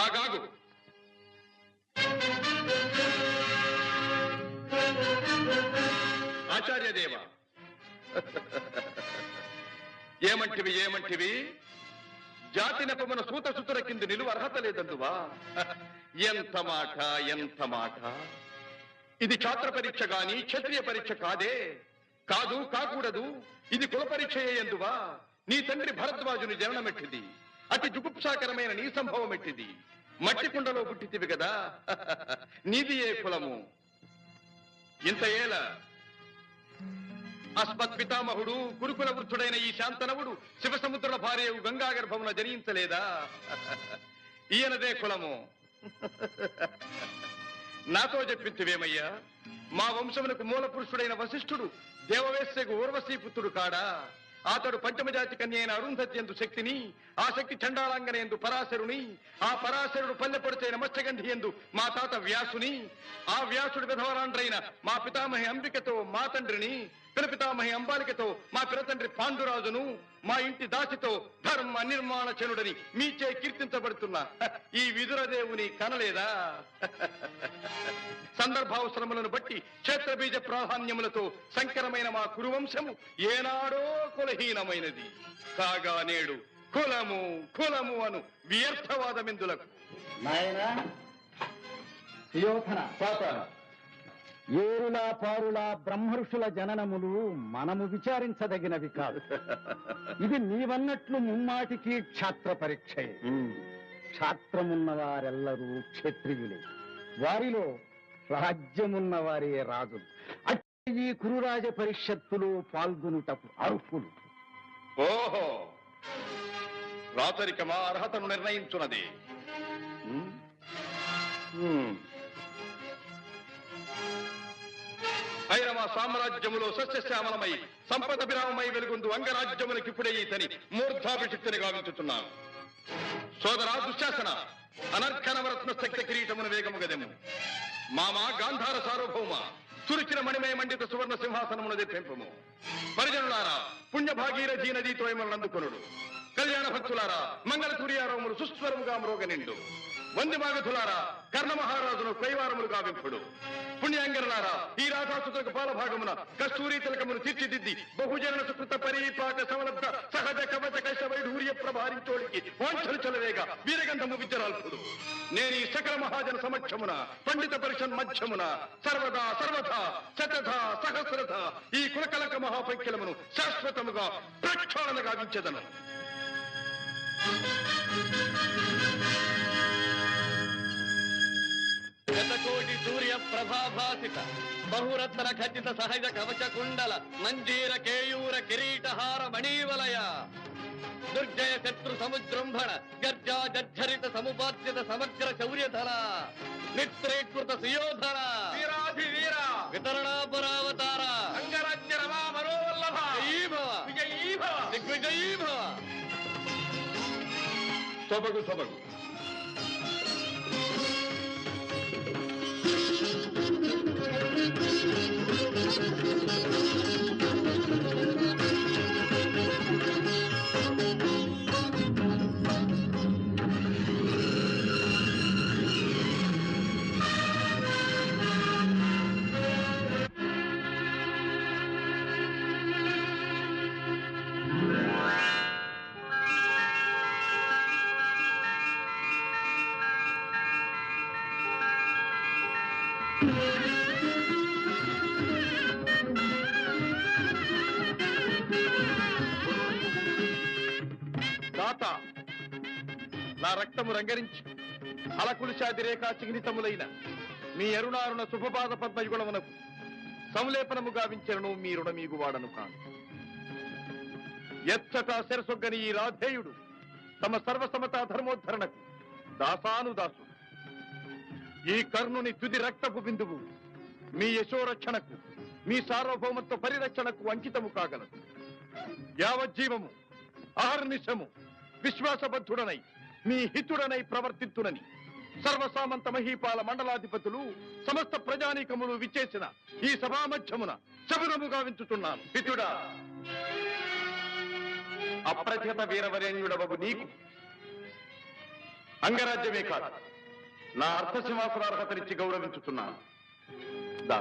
ఆగాగు. ఆచార్యదేవ, ఏమంటివి ఏమంటివి? జాతి నెపమున సూత సుతుర కింద నిలువ అర్హత లేదందువా? ఎంత మాట, ఎంత మాట! ఇది ఛాత్ర పరీక్ష గాని క్షత్రియ పరీక్ష కాదే. కాదు, కాకూడదు. ఇది కుల పరీక్ష ఎందువా? నీ తండ్రి భరద్వాజుని జననమెట్టిది. అతి జుగుప్సాకరమైన నీ సంభవం ఎట్టిది. మట్టి కుండలో పుట్టితివి కదా. నీది ఏ కులము? ఇంత ఏల అస్మత్ పితామహుడు గురుకుల వృద్ధుడైన ఈ శాంతనవుడు శివసముద్రుల భార్యవు గంగా గర్భమున జనించలేదా? ఈయనదే కులము. నాతో చెప్పింతివేమయ్యా? మా వంశమునకు మూల పురుషుడైన వశిష్ఠుడు దేవవేశ్యకు ఊర్వశీపుత్రుడు కాడా? అతడు పంచమజాతి కన్య అయిన అరుంధతి ఎందు శక్తిని, ఆ శక్తి చండాలాంగన ఎందు పరాశరుని, ఆ పరాశరుడు పల్లెపొడిచైన మత్స్యగంధి ఎందు మా తాత వ్యాసుని, ఆ వ్యాసుడు విధవరాండ్రైన మా పితామహి అంబికతో మా తండ్రిని, పితామహి అంబాలికతో మా పిరతండ్రి పాండురాజును, మా ఇంటి దాసితో ధర్మ నిర్మాణ చనుడని మీచే కీర్తించబడుతున్న ఈ విదురదేవుని కనలేదా? సందర్భావసరములను బట్టి క్షేత్రబీజ ప్రాధాన్యములతో సంకరమైన మా కురువంశము ఏనాడో కులహీనమైనది కాగా నేడు కులము కులము అను వ్యర్థవాదమిందులకు. నాయనా ఏరులా పారులా బ్రహ్మర్షుల జననములు మనము విచారించదగినవి కాదు. ఇది నీవన్నట్లు ముమ్మాటికి క్షాత్ర పరీక్షే. క్షాత్రమున్న వారెల్లరూ క్షత్రియులే. వారిలో రాజ్యమున్న వారే రాజులు. అట్టి ఈ కురురాజ పరిషత్తులో పాల్గొనుటకు అర్హులు. ఓహో, రాచరికమా అర్హతను నిర్ణయించున్నది. అయిన మా సామ్రాజ్యములో సస్యశ్యామలమై సంపద విరామమై వెలుగుందు అంగరాజ్యములకిప్పుడే ఈతని మూర్ధాభిషిక్తిని గావించుతున్నాను. సోదరా దుశ్శాసన, అనర్ఘనవరత్న శక్తి కిరీటమును వేగము గదెము. మామా గాంధార సార్వభౌమ, చురిచిన మణిమయ మండిత సువర్ణ సింహాసనమును తెప్పింపము. పరిజనులారా, పుణ్యభాగీరథీ నదీతో అందుకొనుడు. కళ్యాణ భక్తులారా, మంగళ సూర్యారోములు సుస్వరముగా మ్రోగనిండు. వందిమాగధులారా, కర్ణ మహారాజును కైవారములు గావింపుడు. పుణ్యాంగరులారా, ఈ రాధాసుతులకు పాలభాగమున కస్తూరి తిలకమును తీర్చిదిద్ది బహుజన సుకృత పరీపాక సమలబ్ధ సహజ కవచ కైశ వైఢూర్య ప్రభారించోడికి వాంఛలు చలవేగా వీరగంధము విద్యరాల్పుడు. నేను ఈ సకల మహాజన సమక్షమున పండిత పరిషన్ మధ్యమున సర్వదా సర్వథా శతథ సహస్రథ ఈ కులకలక మహాపైక్యలమును శాశ్వతముగా ప్రక్షాళన గావించెదను. శతకోటి సూర్య ప్రభాభాసిత బహురత్న ఖచ్చిత సహజ కవచ కుండల మంజీర కేయూర కిరీటహార మణీవలయ దుర్జయ శత్రు సముజృంభణ గర్జా జర్జరిత సముపాద్యత సమగ్ర శౌర్యధర నిత్రేకృత సుయోధర వీరాధివీర వితరణాపురావతార అంగరాజ్య రమా మనోవల్లభ విజయీభవ దిగ్విజయీభవ. సొబగు సొబగు. నా రక్తము రంగరించి అలకులిశాది రేఖా చిహ్నితములైన మీ అరుణారుణ శుభపాద పద్మయుగుణమునకు సంలేపనము గావించను మీ రుణమీగు వాడను కాను. ఎచ్చట శిరసొగ్గని ఈ రాధేయుడు తమ సర్వసమతా ధర్మోద్ధరణకు దాసానుదాసు. ఈ కర్ణుని తుది రక్తపు బిందువు మీ యశోరక్షణకు మీ సార్వభౌమత్వ పరిరక్షణకు అంకితము కాగలదు. యావజ్జీవము అహర్నిశము విశ్వాసబద్ధుడనై మీ హితుడనై ప్రవర్తిత్తునని సర్వసామంత మహీపాల మండలాధిపతులు సమస్త ప్రజానీకములు విచ్చేసిన ఈ సభామధ్యమున శబరము గావించుతున్నాను. హితుడా, అప్రతిహత వీరవరేణ్యుడవగు నీకు అంగరాజ్యమే కాదు, నా అర్థ సింహాసనార్హతనిచ్చి గౌరవించుతున్నాను. దా